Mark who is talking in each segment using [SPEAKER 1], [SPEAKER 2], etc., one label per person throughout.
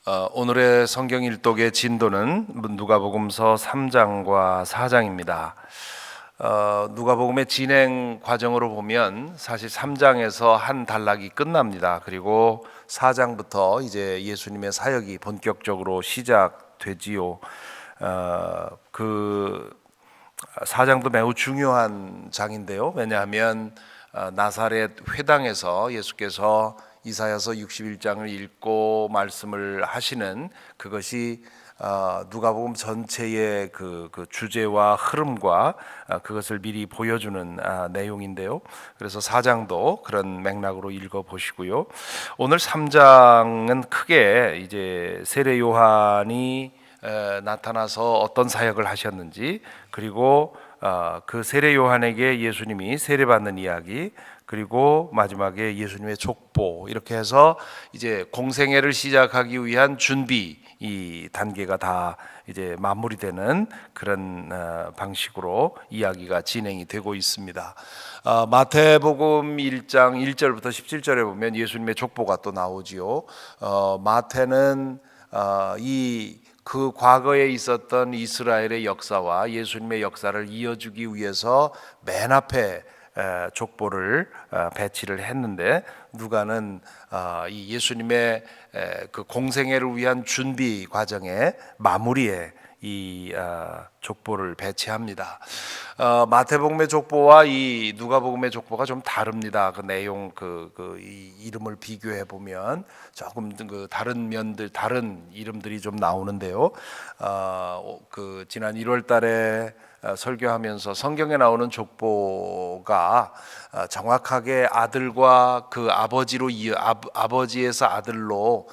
[SPEAKER 1] 오늘의 성경 일독의 진도는 누가복음서 3장과 4장입니다. 누가복음의 진행 과정으로 보면 사실 3장에서 한 단락이 끝납니다. 그리고 4장부터 이제 예수님의 사역이 본격적으로 시작되지요. 그 4장도 매우 중요한 장인데요. 왜냐하면 나사렛 회당에서 예수께서 이사야서 61장을 읽고 말씀을 하시는 그것이 누가복음 전체의 그 주제와 흐름과 그것을 미리 보여주는 내용인데요. 그래서 4장도 그런 맥락으로 읽어 보시고요. 오늘 3장은 크게 이제 세례 요한이 나타나서 어떤 사역을 하셨는지, 그리고 그 세례 요한에게 예수님이 세례받는 이야기, 그리고 마지막에 예수님의 족보, 이렇게 해서 이제 공생애를 시작하기 위한 준비 이 단계가 다 이제 마무리되는 그런 방식으로 이야기가 진행이 되고 있습니다. 마태복음 1장 1절부터 17절에 보면 예수님의 족보가 또 나오지요. 마태는 그 과거에 있었던 이스라엘의 역사와 예수님의 역사를 이어주기 위해서 맨 앞에 족보를 배치를 했는데, 누가는 이 예수님의 그 공생애를 위한 준비 과정의 마무리에 이 족보를 배치합니다. 마태복음의 족보와 이 누가복음의 족보가 좀 다릅니다. 그 내용, 이 이름을 비교해 보면 조금 그 다른 면들, 다른 이름들이 좀 나오는데요. 지난 1월달에 설교하면서 성경에 나오는 족보가 정확하게 아들과 그 아버지에서 아들로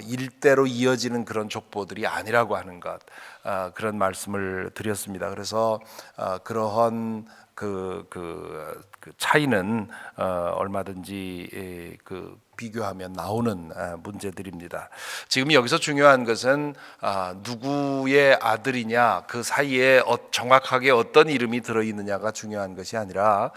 [SPEAKER 1] 일대로 이어지는 그런 족보들이 아니라고 하는 것, 그런 말씀을 드렸습니다. 그래서 그러한 그 차이는 얼마든지 비교하면 나오는 문제들입니다. 지금 여기서 중요한 것은 누구의 아들이냐, 그 사이에 정확하게 어떤 이름이 들어있느냐가 중요한 것이 아니라,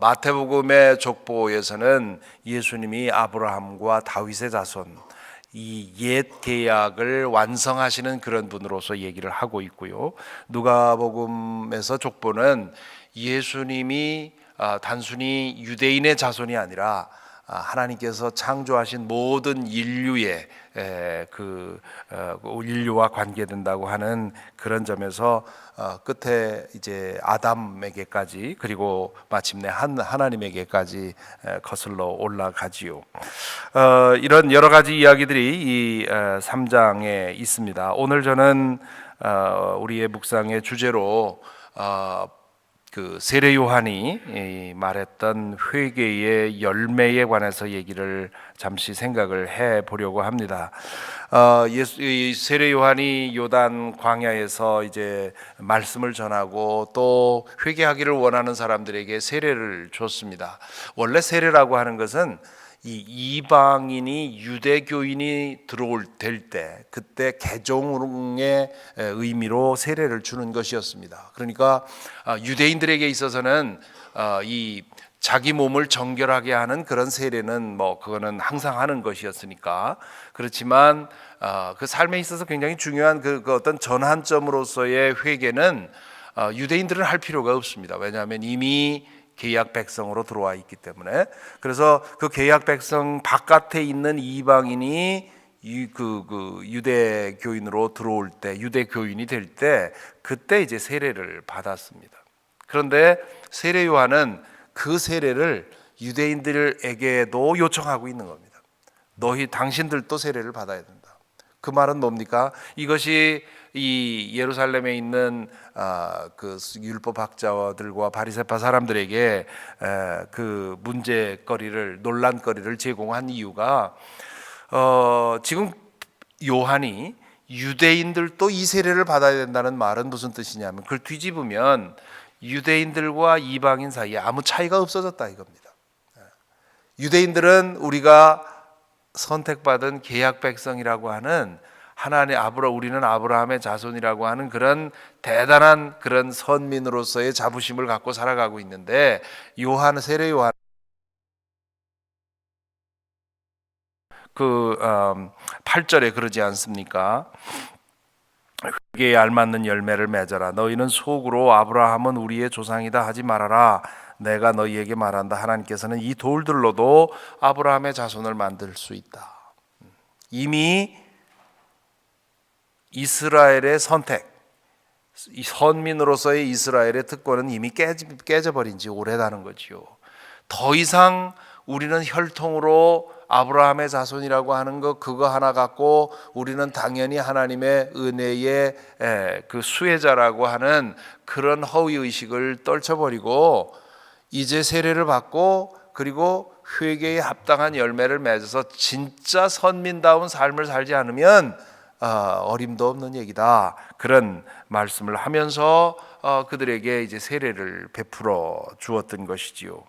[SPEAKER 1] 마태복음의 족보에서는 예수님이 아브라함과 다윗의 자손, 이 옛 계약을 완성하시는 그런 분으로서 얘기를 하고 있고요. 누가복음에서 족보는 예수님이 단순히 유대인의 자손이 아니라 하나님께서 창조하신 모든 인류의 인류와 관계된다고 하는 그런 점에서 끝에 이제 아담에게까지, 그리고 마침내 하나님에게까지 거슬러 올라가지요. 이런 여러 가지 이야기들이 이 3장에 있습니다. 오늘 저는 우리의 묵상의 주제로 그 세례 요한이 말했던 회개의 열매에 관해서 얘기를 잠시 생각을 해 보려고 합니다. 세례 요한이 요단 광야에서 이제 말씀을 전하고 또 회개하기를 원하는 사람들에게 세례를 줬습니다. 원래 세례라고 하는 것은 이 이방인이 유대교인이 될 때, 그때 개종의 의미로 세례를 주는 것이었습니다. 그러니까 유대인들에게 있어서는 이 자기 몸을 정결하게 하는 그런 세례는 그거는 항상 하는 것이었으니까. 그렇지만 그 삶에 있어서 굉장히 중요한 그 어떤 전환점으로서의 회개는 유대인들은 할 필요가 없습니다. 왜냐하면 이미 계약 백성으로 들어와 있기 때문에. 그래서 그 계약 백성 바깥에 있는 이방인이 유대 교인으로 들어올 때, 유대 교인이 될 때, 그때 이제 세례를 받았습니다. 그런데 세례 요한은 그 세례를 유대인들에게도 요청하고 있는 겁니다. 당신들도 세례를 받아야 된다. 그 말은 뭡니까? 이것이 이 예루살렘에 있는 그 율법학자들과 바리새파 사람들에게 그 문제거리를, 논란거리를 제공한 이유가, 지금 요한이 유대인들도 이 세례를 받아야 된다는 말은 무슨 뜻이냐면, 그걸 뒤집으면 유대인들과 이방인 사이에 아무 차이가 없어졌다 이겁니다. 유대인들은 우리가 선택받은 계약 백성이라고 하는 우리는 아브라함의 자손이라고 하는 그런 대단한 그런 선민으로서의 자부심을 갖고 살아가고 있는데, 세례 요한 8절에 그러지 않습니까? 회개에 알맞는 열매를 맺어라. 너희는 속으로 아브라함은 우리의 조상이다 하지 말아라. 내가 너희에게 말한다. 하나님께서는 이 돌들로도 아브라함의 자손을 만들 수 있다. 이미 이스라엘의 선택, 이 선민으로서의 이스라엘의 특권은 이미 깨져버린 지 오래다는 거지요. 더 이상 우리는 혈통으로 아브라함의 자손이라고 하는 것 그거 하나 갖고 우리는 당연히 하나님의 은혜의 그 수혜자라고 하는 그런 허위의식을 떨쳐버리고 이제 세례를 받고 그리고 회개에 합당한 열매를 맺어서 진짜 선민다운 삶을 살지 않으면 어림도 없는 얘기다. 그런 말씀을 하면서 그들에게 이제 세례를 베풀어 주었던 것이지요.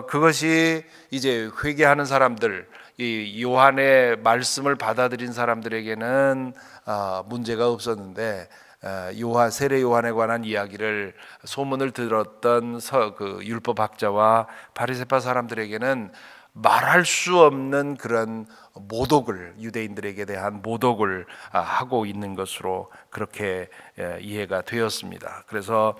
[SPEAKER 1] 그것이 이제 회개하는 사람들, 이 요한의 말씀을 받아들인 사람들에게는 문제가 없었는데 세례 요한에 관한 이야기를 소문을 들었던 그 율법학자와 바리새파 사람들에게는 말할 수 없는 그런 모독을 유대인들에게 대한 모독을 하고 있는 것으로 그렇게 이해가 되었습니다. 그래서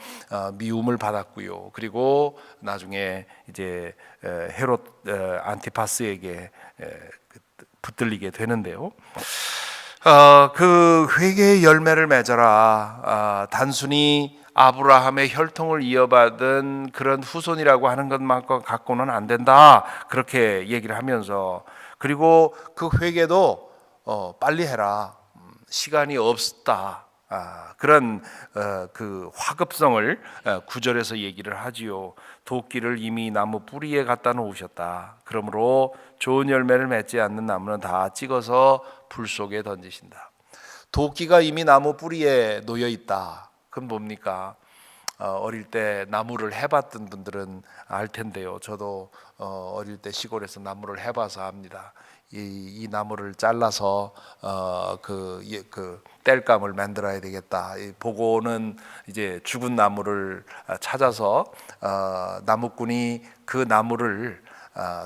[SPEAKER 1] 미움을 받았고요. 그리고 나중에 이제 헤롯 안티파스에게 붙들리게 되는데요. 그 회개의 열매를 맺어라. 단순히 아브라함의 혈통을 이어받은 그런 후손이라고 하는 것만 갖고는 안 된다. 그렇게 얘기를 하면서 그리고 그 회개도 빨리 해라. 시간이 없다. 그런 그 화급성을 9절에서 얘기를 하지요. 도끼를 이미 나무 뿌리에 갖다 놓으셨다. 그러므로 좋은 열매를 맺지 않는 나무는 다 찍어서 불 속에 던지신다. 도끼가 이미 나무 뿌리에 놓여 있다. 그건 뭡니까? 어릴 때 나무를 해봤던 분들은 알 텐데요. 저도 어릴 때 시골에서 나무를 해봐서 압니다. 이 나무를 잘라서 그 땔감을 만들어야 되겠다. 보고는 이제 죽은 나무를 찾아서 나무꾼이 그 나무를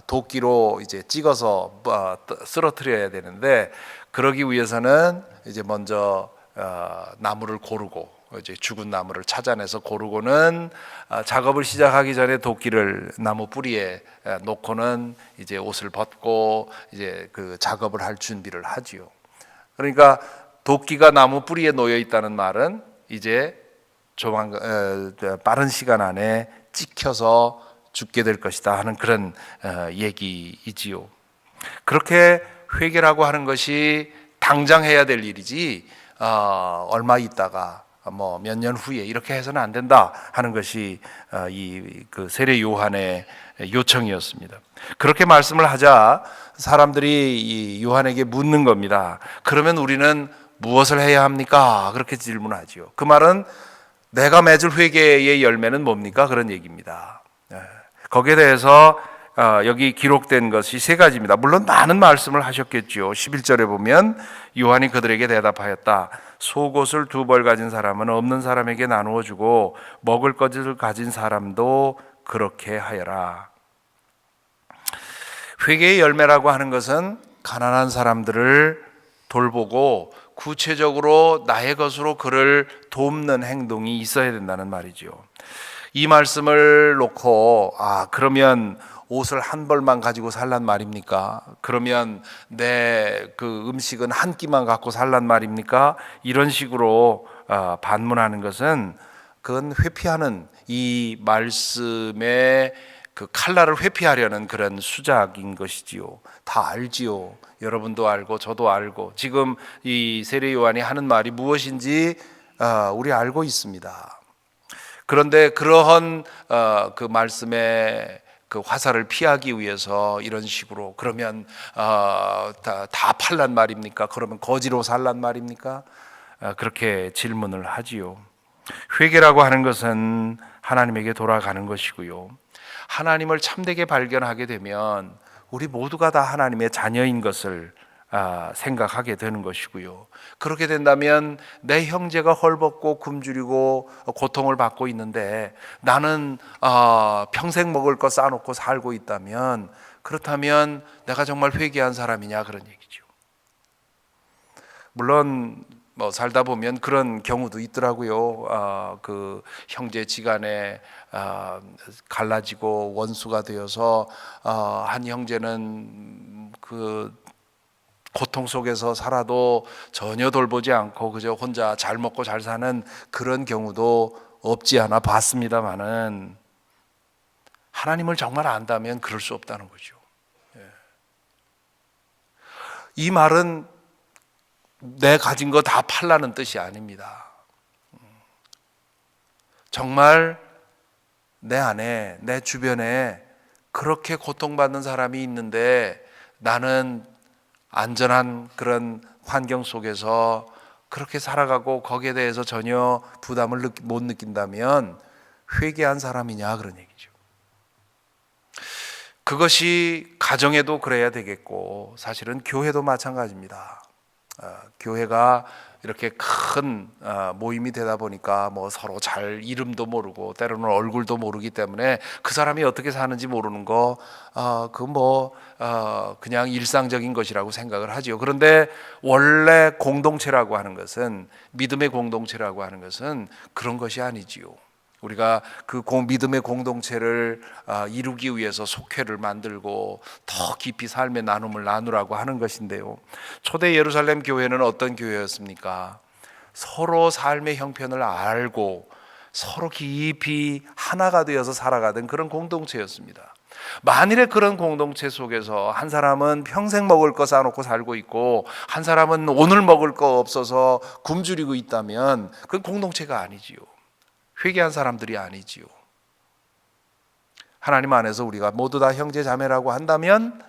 [SPEAKER 1] 도끼로 이제 찍어서 쓰러뜨려야 되는데 그러기 위해서는 이제 먼저 나무를 고르고 이제 죽은 나무를 찾아내서 고르고는 작업을 시작하기 전에 도끼를 나무 뿌리에 놓고는 이제 옷을 벗고 이제 그 작업을 할 준비를 하지요. 그러니까 도끼가 나무 뿌리에 놓여 있다는 말은 이제 빠른 시간 안에 찍혀서 죽게 될 것이다 하는 그런 얘기이지요. 그렇게 회개라고 하는 것이 당장 해야 될 일이지 얼마 있다가 뭐 몇 년 후에 이렇게 해서는 안 된다 하는 것이 이 그 세례 요한의 요청이었습니다. 그렇게 말씀을 하자 사람들이 이 요한에게 묻는 겁니다. 그러면 우리는 무엇을 해야 합니까? 그렇게 질문하지요. 그 말은 내가 맺을 회개의 열매는 뭡니까? 그런 얘기입니다. 거기에 대해서 여기 기록된 것이 세 가지입니다. 물론 많은 말씀을 하셨겠죠. 11절에 보면 요한이 그들에게 대답하였다. 속옷을 2벌 가진 사람은 없는 사람에게 나누어 주고 먹을 것을 가진 사람도 그렇게 하여라. 회개의 열매라고 하는 것은 가난한 사람들을 돌보고 구체적으로 나의 것으로 그를 돕는 행동이 있어야 된다는 말이죠. 이 말씀을 놓고 그러면 옷을 한 벌만 가지고 살란 말입니까? 그러면 내 그 음식은 한 끼만 갖고 살란 말입니까? 이런 식으로 반문하는 것은 그건 회피하는 이 말씀의 그 칼날을 회피하려는 그런 수작인 것이지요. 다 알지요. 여러분도 알고 저도 알고 지금 이 세례 요한이 하는 말이 무엇인지 우리 알고 있습니다. 그런데 그러한 그 말씀의 그 화살을 피하기 위해서 이런 식으로 그러면 다 팔란 말입니까? 그러면 거지로 살란 말입니까? 그렇게 질문을 하지요. 회개라고 하는 것은 하나님에게 돌아가는 것이고요. 하나님을 참되게 발견하게 되면 우리 모두가 다 하나님의 자녀인 것을 생각하게 되는 것이고요. 그렇게 된다면 내 형제가 헐벗고 굶주리고 고통을 받고 있는데 나는 평생 먹을 거 쌓아놓고 살고 있다면 그렇다면 내가 정말 회개한 사람이냐 그런 얘기죠. 물론 뭐 살다 보면 그런 경우도 있더라고요. 그 형제지간에 갈라지고 원수가 되어서 한 형제는 그 고통 속에서 살아도 전혀 돌보지 않고 그저 혼자 잘 먹고 잘 사는 그런 경우도 없지 않아 봤습니다만은, 하나님을 정말 안다면 그럴 수 없다는 거죠. 이 말은 내 가진 거 다 팔라는 뜻이 아닙니다. 정말 내 안에, 내 주변에 그렇게 고통받는 사람이 있는데 나는 안전한 그런 환경 속에서 그렇게 살아가고 거기에 대해서 전혀 부담을 못 느낀다면 회개한 사람이냐, 그런 얘기죠. 그것이 가정에도 그래야 되겠고, 사실은 교회도 마찬가지입니다. 교회가 이렇게 큰 모임이 되다 보니까 뭐 서로 잘 이름도 모르고 때로는 얼굴도 모르기 때문에 그 사람이 어떻게 사는지 모르는 거, 그냥 일상적인 것이라고 생각을 하지요. 그런데 원래 공동체라고 하는 것은, 믿음의 공동체라고 하는 것은 그런 것이 아니지요. 우리가 그 믿음의 공동체를 이루기 위해서 속회를 만들고 더 깊이 삶의 나눔을 나누라고 하는 것인데요, 초대 예루살렘 교회는 어떤 교회였습니까? 서로 삶의 형편을 알고 서로 깊이 하나가 되어서 살아가던 그런 공동체였습니다. 만일에 그런 공동체 속에서 한 사람은 평생 먹을 거 쌓아놓고 살고 있고 한 사람은 오늘 먹을 거 없어서 굶주리고 있다면 그건 공동체가 아니지요. 회개한 사람들이 아니지요. 하나님 안에서 우리가 모두 다 형제 자매라고 한다면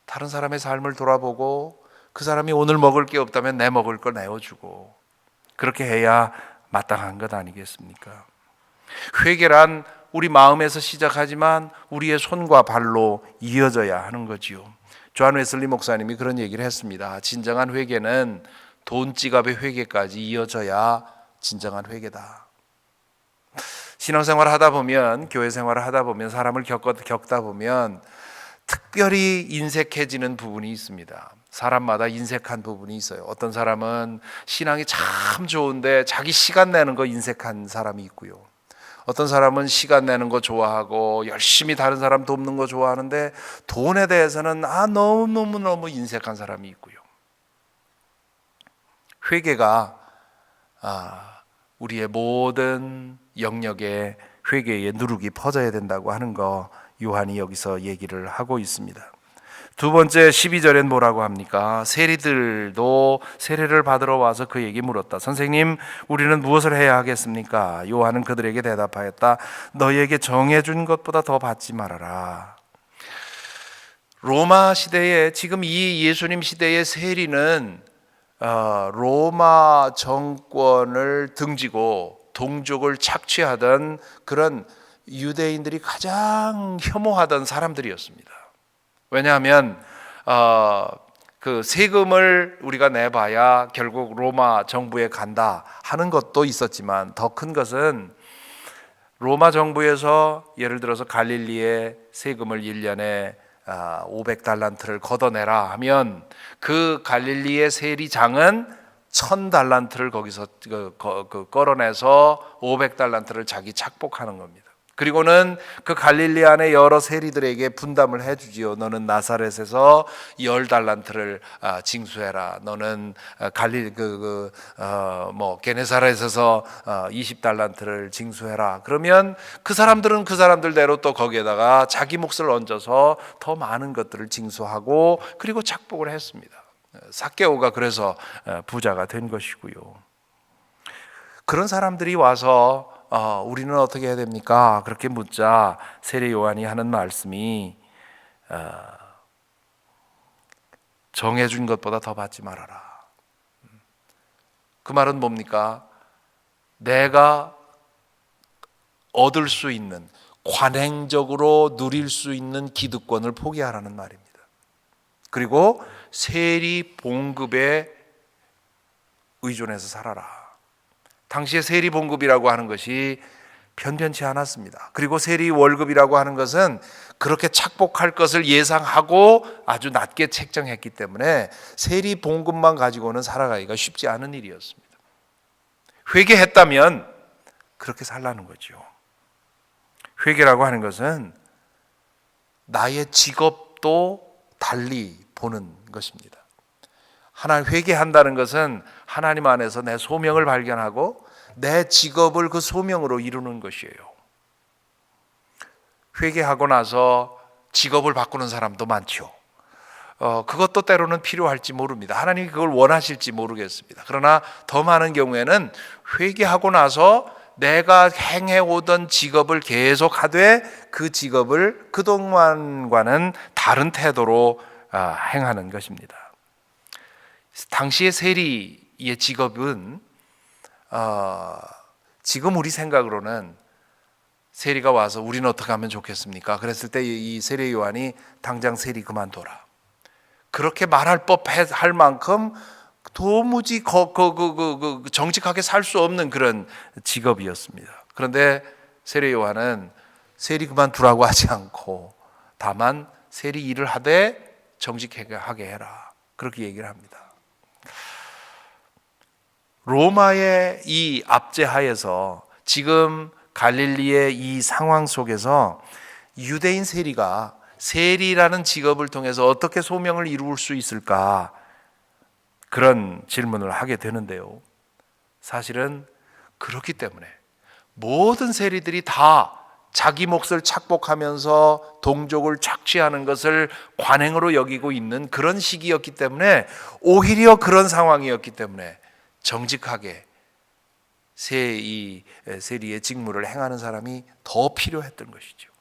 [SPEAKER 1] 다른 사람의 삶을 돌아보고 그 사람이 오늘 먹을 게 없다면 내 먹을 걸 내어주고, 그렇게 해야 마땅한 것 아니겠습니까? 회개란 우리 마음에서 시작하지만 우리의 손과 발로 이어져야 하는 거지요. 존 웨슬리 목사님이 그런 얘기를 했습니다. 진정한 회개는 돈 지갑의 회개까지 이어져야 진정한 회개다. 신앙생활을 하다 보면, 교회 생활을 하다 보면, 사람을 겪다 보면 특별히 인색해지는 부분이 있습니다. 사람마다 인색한 부분이 있어요. 어떤 사람은 신앙이 참 좋은데 자기 시간 내는 거 인색한 사람이 있고요. 어떤 사람은 시간 내는 거 좋아하고 열심히 다른 사람 돕는 거 좋아하는데 돈에 대해서는 너무 인색한 사람이 있고요. 회개가 우리의 모든 영역에 회개의 누룩이 퍼져야 된다고 하는 거 요한이 여기서 얘기를 하고 있습니다. 두 번째 12절엔 뭐라고 합니까? 세리들도 세례를 받으러 와서 그에게 물었다. 선생님, 우리는 무엇을 해야 하겠습니까? 요한은 그들에게 대답하였다. 너희에게 정해준 것보다 더 받지 말아라. 로마 시대에, 지금 이 예수님 시대의 세리는 로마 정권을 등지고 동족을 착취하던 그런 유대인들이 가장 혐오하던 사람들이었습니다. 왜냐하면 그 세금을 우리가 내봐야 결국 로마 정부에 간다 하는 것도 있었지만, 더 큰 것은 로마 정부에서 예를 들어서 갈릴리에 세금을 1년에 500달란트를 걷어내라 하면 그 갈릴리의 세리장은 1000달란트를 거기서 끌어내서 500달란트를 자기 착복하는 겁니다. 그리고는 그 갈릴리 안에 여러 세리들에게 분담을 해주지요. 너는 나사렛에서 10달란트를 징수해라. 너는 게네사렛에서 20달란트를 징수해라. 그러면 그 사람들은 그 사람들대로 또 거기에다가 자기 몫을 얹어서 더 많은 것들을 징수하고 그리고 착복을 했습니다. 삭개오가 그래서 부자가 된 것이고요. 그런 사람들이 와서 우리는 어떻게 해야 됩니까? 그렇게 묻자 세례 요한이 하는 말씀이 정해준 것보다 더 받지 말아라. 그 말은 뭡니까? 내가 얻을 수 있는, 관행적으로 누릴 수 있는 기득권을 포기하라는 말입니다. 그리고 세리 봉급에 의존해서 살아라. 당시에 세리 봉급이라고 하는 것이 변변치 않았습니다. 그리고 세리 월급이라고 하는 것은 그렇게 착복할 것을 예상하고 아주 낮게 책정했기 때문에 세리 봉급만 가지고는 살아가기가 쉽지 않은 일이었습니다. 회개했다면 그렇게 살라는 거죠. 회개라고 하는 것은 나의 직업도 달리 보는 것입니다. 하나님 회개한다는 것은 하나님 안에서 내 소명을 발견하고 내 직업을 그 소명으로 이루는 것이에요. 회개하고 나서 직업을 바꾸는 사람도 많죠. 그것도 때로는 필요할지 모릅니다. 하나님이 그걸 원하실지 모르겠습니다. 그러나 더 많은 경우에는 회개하고 나서 내가 행해오던 직업을 계속 하되 그 직업을 그동안과는 다른 태도로 행하는 것입니다. 당시의 세리의 직업은 지금 우리 생각으로는 세리가 와서 우리는 어떻게 하면 좋겠습니까? 그랬을 때 이 세리 요한이 당장 세리 그만둬라. 그렇게 말할 법할 만큼 도무지 정직하게 살 수 없는 그런 직업이었습니다. 그런데 세리 요한은 세리 그만두라고 하지 않고 다만 세리 일을 하되 정직하게 해라. 그렇게 얘기를 합니다. 로마의 이 압제하에서 지금 갈릴리의 이 상황 속에서 유대인 세리가 세리라는 직업을 통해서 어떻게 소명을 이룰 수 있을까? 그런 질문을 하게 되는데요. 사실은 그렇기 때문에 모든 세리들이 다 자기 몫을 착복하면서 동족을 착취하는 것을 관행으로 여기고 있는 그런 시기였기 때문에 오히려 그런 상황이었기 때문에 정직하게 세리의 직무를 행하는 사람이 더 필요했던 것이죠.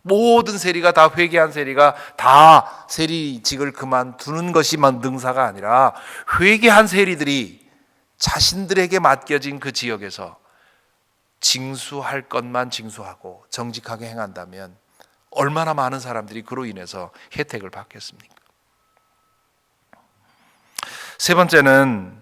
[SPEAKER 1] 모든 세리가 다 회개한 세리가 다 세리직을 그만두는 것이만 능사가 아니라 회개한 세리들이 자신들에게 맡겨진 그 지역에서 징수할 것만 징수하고 정직하게 행한다면 얼마나 많은 사람들이 그로 인해서 혜택을 받겠습니까? 세 번째는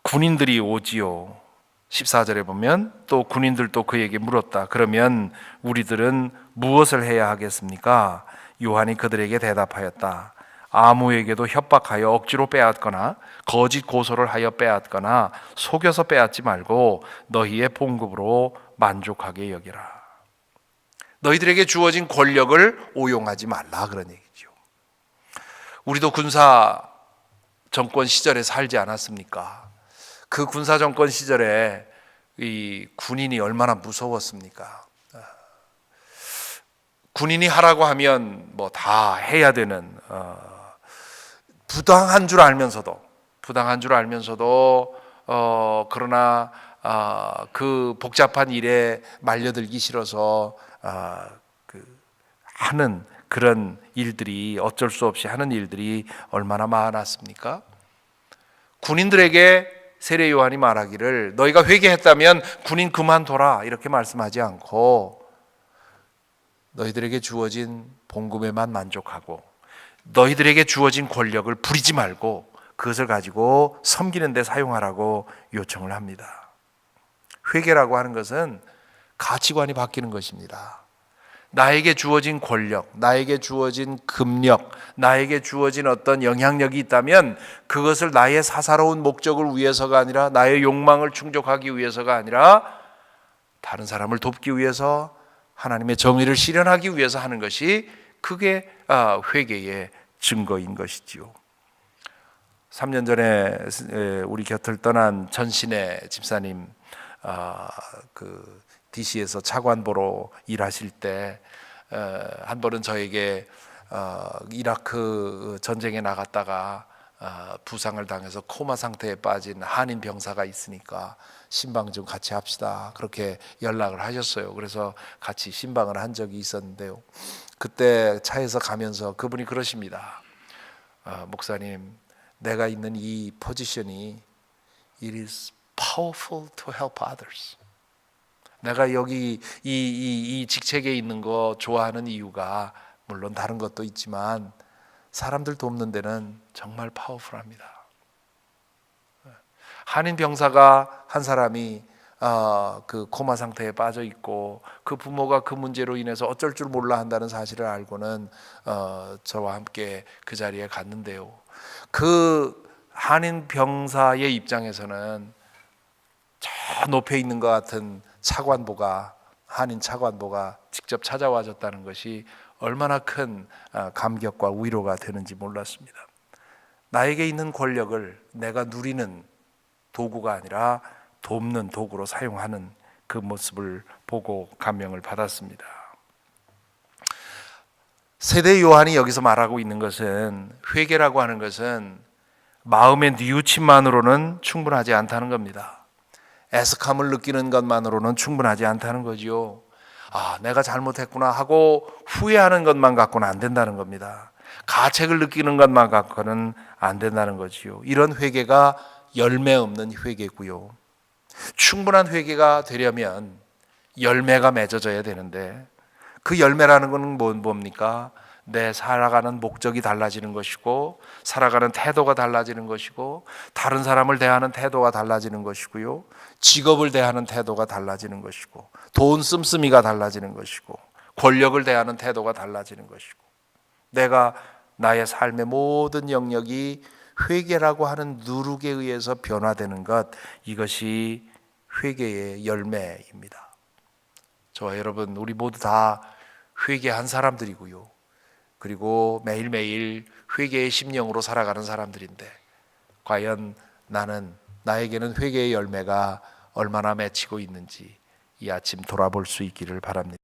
[SPEAKER 1] 군인들이 오지요. 14절에 보면 또 군인들도 그에게 물었다. 그러면 우리들은 무엇을 해야 하겠습니까? 요한이 그들에게 대답하였다. 아무에게도 협박하여 억지로 빼앗거나 거짓 고소를 하여 빼앗거나 속여서 빼앗지 말고 너희의 봉급으로 만족하게 여기라. 너희들에게 주어진 권력을 오용하지 말라, 그런 얘기죠. 우리도 군사 정권 시절에 살지 않았습니까? 그 군사 정권 시절에 이 군인이 얼마나 무서웠습니까? 군인이 하라고 하면 뭐 다 해야 되는 부당한 줄 알면서도 그러나 그 복잡한 일에 말려들기 싫어서 하는 그런 일들이 어쩔 수 없이 하는 일들이 얼마나 많았습니까? 군인들에게 세례 요한이 말하기를 너희가 회개했다면 군인 그만둬라 이렇게 말씀하지 않고 너희들에게 주어진 봉급에만 만족하고 너희들에게 주어진 권력을 부리지 말고 그것을 가지고 섬기는 데 사용하라고 요청을 합니다. 회개라고 하는 것은 가치관이 바뀌는 것입니다. 나에게 주어진 권력, 나에게 주어진 금력, 나에게 주어진 어떤 영향력이 있다면 그것을 나의 사사로운 목적을 위해서가 아니라 나의 욕망을 충족하기 위해서가 아니라 다른 사람을 돕기 위해서 하나님의 정의를 실현하기 위해서 하는 것이 그게 회개의 증거인 것이지요. 3년 전에 우리 곁을 떠난 전신의 집사님 DC에서 차관보로 일하실 때 한 번은 저에게 이라크 전쟁에 나갔다가 부상을 당해서 코마 상태에 빠진 한인 병사가 있으니까 신방 좀 같이 합시다 그렇게 연락을 하셨어요. 그래서 같이 신방을 한 적이 있었는데요. 그때 차에서 가면서 그분이 그러십니다. 목사님, 내가 있는 이 포지션이 It is powerful to help others. 내가 여기 이 직책에 있는 거 좋아하는 이유가 물론 다른 것도 있지만 사람들 돕는 데는 정말 파워풀합니다. 한인 병사가 한 사람이 그 코마 상태에 빠져 있고 그 부모가 그 문제로 인해서 어쩔 줄 몰라 한다는 사실을 알고는 저와 함께 그 자리에 갔는데요. 그 한인 병사의 입장에서는 저 높에 있는 것 같은 한인 차관보가 직접 찾아와 줬다는 것이 얼마나 큰 감격과 위로가 되는지 몰랐습니다. 나에게 있는 권력을 내가 누리는 도구가 아니라 돕는 도구로 사용하는 그 모습을 보고 감명을 받았습니다. 세대 요한이 여기서 말하고 있는 것은, 회개라고 하는 것은 마음의 뉘우침만으로는 충분하지 않다는 겁니다. 애석함을 느끼는 것만으로는 충분하지 않다는 거지요. 내가 잘못했구나 하고 후회하는 것만 갖고는 안 된다는 겁니다. 가책을 느끼는 것만 갖고는 안 된다는 거지요. 이런 회개가 열매 없는 회개고요. 충분한 회개가 되려면 열매가 맺어져야 되는데, 그 열매라는 것은 뭡니까? 내 살아가는 목적이 달라지는 것이고, 살아가는 태도가 달라지는 것이고, 다른 사람을 대하는 태도가 달라지는 것이고요, 직업을 대하는 태도가 달라지는 것이고, 돈 씀씀이가 달라지는 것이고, 권력을 대하는 태도가 달라지는 것이고, 내가 나의 삶의 모든 영역이 회개라고 하는 누룩에 의해서 변화되는 것, 이것이 회개의 열매입니다. 저와 여러분, 우리 모두 다 회개한 사람들이고요, 그리고 매일매일 회개의 심령으로 살아가는 사람들인데, 과연 나에게는 회개의 열매가 얼마나 맺히고 있는지 이 아침 돌아볼 수 있기를 바랍니다.